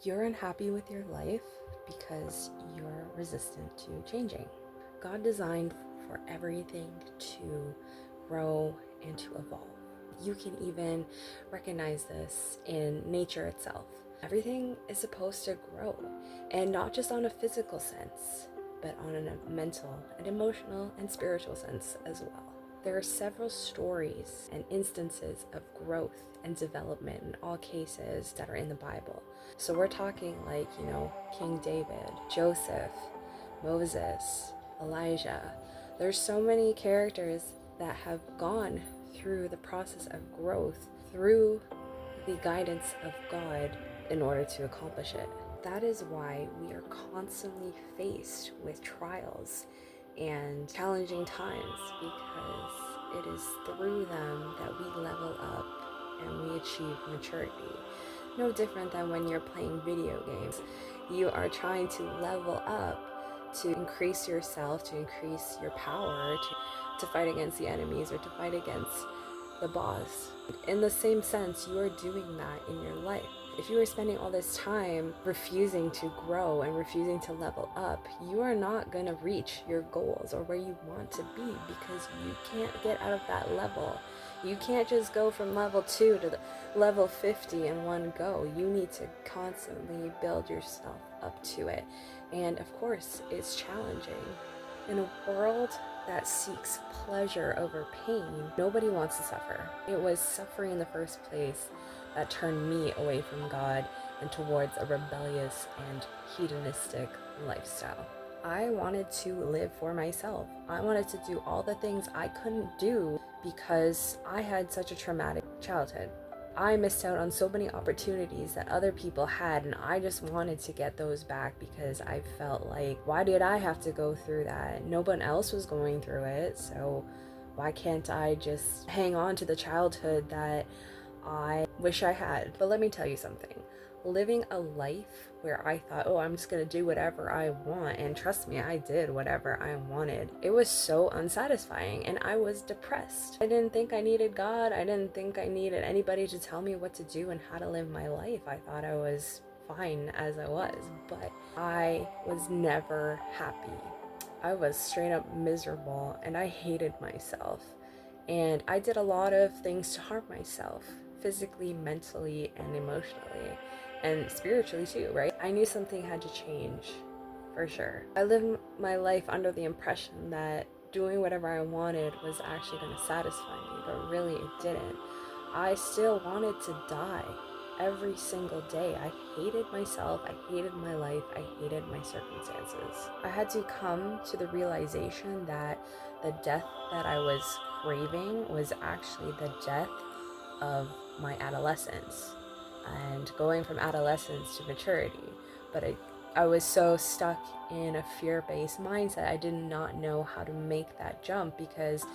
You're unhappy with your life because you're resistant to changing. God designed for everything to grow and to evolve. You can even recognize this in nature itself. Everything is supposed to grow, and not just on a physical sense, but on a mental and emotional and spiritual sense as well. There are several stories and instances of growth and development in all cases that are in the Bible. So we're talking like, King David, Joseph, Moses, Elijah. There's so many characters that have gone through the process of growth through the guidance of God in order to accomplish it. That is why we are constantly faced with trials and challenging times, because it is through them that we level up and we achieve maturity. No different than when you're playing video games. You are trying to level up to increase yourself, to increase your power, to fight against the enemies or to fight against the boss. In the same sense, you are doing that in your life. If you are spending all this time refusing to grow and refusing to level up, you are not going to reach your goals or where you want to be, because you can't get out of that level. You can't just go from level 2 to level 50 in one go. You need to constantly build yourself up to it. And of course, it's challenging. In a world that seeks pleasure over pain, nobody wants to suffer. It was suffering in the first place that turned me away from God and towards a rebellious and hedonistic lifestyle. I wanted to live for myself. I wanted to do all the things I couldn't do because I had such a traumatic childhood. I missed out on so many opportunities that other people had, and I just wanted to get those back because I felt like, why did I have to go through that? No one else was going through it, so why can't I just hang on to the childhood that I wish I had? But let me tell you something. Living a life where I thought, oh, I'm just gonna do whatever I want, and trust me, I did whatever I wanted. It was so unsatisfying, and I was depressed. I didn't think I needed God. I didn't think I needed anybody to tell me what to do and how to live my life. I thought I was fine as I was, but I was never happy. I was straight up miserable, and I hated myself. And I did a lot of things to harm myself, physically, mentally, and emotionally, and spiritually too, right? I knew something had to change, for sure. I lived my life under the impression that doing whatever I wanted was actually going to satisfy me, but really it didn't. I still wanted to die every single day. I hated myself, I hated my life, I hated my circumstances. I had to come to the realization that the death that I was craving was actually the death of my adolescence and going from adolescence to maturity. But I was so stuck in a fear-based mindset, I did not know how to make that jump, because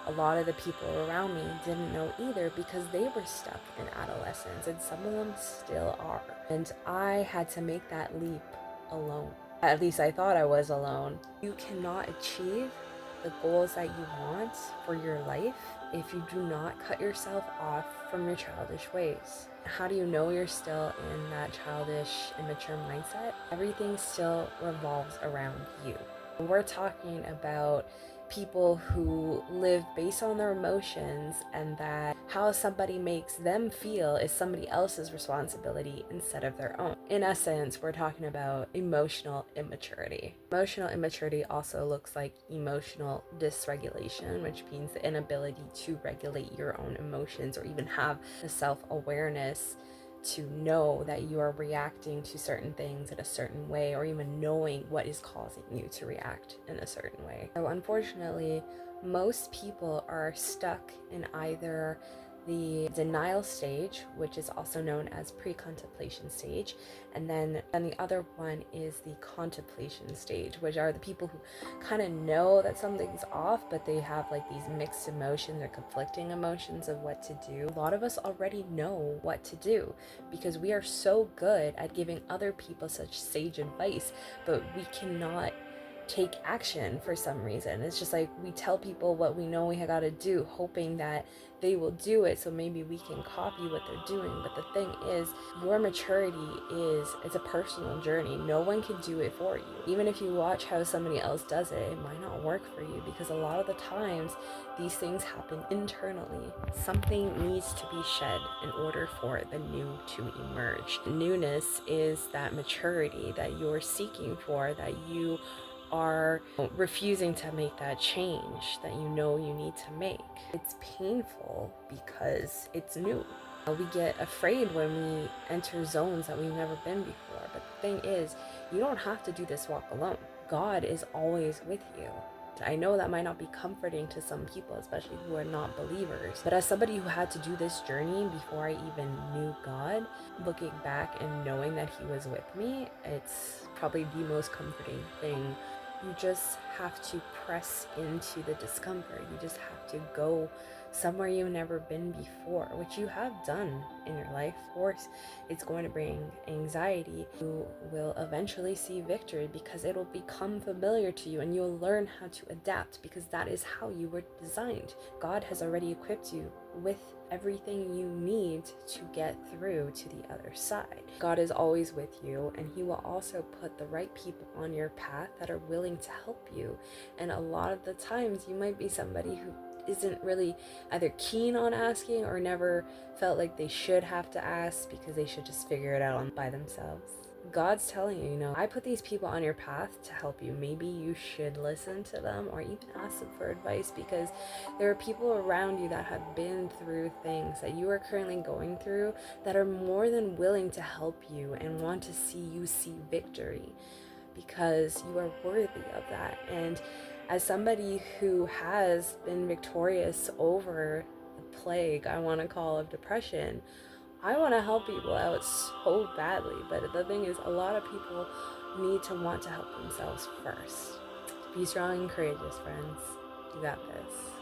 a lot of the people around me didn't know either, because they were stuck in adolescence, and some of them still are. And I had to make that leap alone. At least I thought I was alone. You cannot achieve the goals that you want for your life if you do not cut yourself off from your childish ways. How do you know you're still in that childish, immature mindset? Everything still revolves around you. We're talking about people who live based on their emotions, and that how somebody makes them feel is somebody else's responsibility instead of their own. In essence, we're talking about emotional immaturity. Emotional immaturity also looks like emotional dysregulation, which means the inability to regulate your own emotions or even have the self-awareness to know that you are reacting to certain things in a certain way, or even knowing what is causing you to react in a certain way. So unfortunately, most people are stuck in either the denial stage, which is also known as pre-contemplation stage, and then the other one is the contemplation stage, which are the people who kind of know that something's off, but they have like these mixed emotions or conflicting emotions of what to do. A lot of us already know what to do because we are so good at giving other people such sage advice, but we cannot take action for some reason. It's just like we tell people what we know we got to do, hoping that they will do it, so maybe we can copy what they're doing. But the thing is, your maturity it's a personal journey. No one can do it for you. Even if you watch how somebody else does it, it might not work for you, because a lot of the times these things happen internally. Something needs to be shed in order for the new to emerge. Newness is that maturity that you're seeking for, that you are refusing to make that change that you know you need to make. It's painful because it's new. We get afraid when we enter zones that we've never been before. But the thing is, you don't have to do this walk alone. God is always with you. I know that might not be comforting to some people, especially who are not believers. But as somebody who had to do this journey before I even knew God, looking back and knowing that He was with me, it's probably the most comforting thing. You just have to press into the discomfort. You just have to go somewhere you've never been before, which you have done in your life. Of course, it's going to bring anxiety. You will eventually see victory because it'll become familiar to you, and you'll learn how to adapt, because that is how you were designed. God has already equipped you with everything you need to get through to the other side. God is always with you, and He will also put the right people on your path that are willing to help you. And a lot of the times you might be somebody who isn't really either keen on asking or never felt like they should have to ask because they should just figure it out by themselves. God's telling you, I put these people on your path to help you. Maybe you should listen to them or even ask them for advice, because there are people around you that have been through things that you are currently going through that are more than willing to help you and want to see you see victory, because you are worthy of that. And as somebody who has been victorious over the plague, I want to call, of depression, I want to help people out so badly. But the thing is, a lot of people need to want to help themselves first. Be strong and courageous, friends. You got this.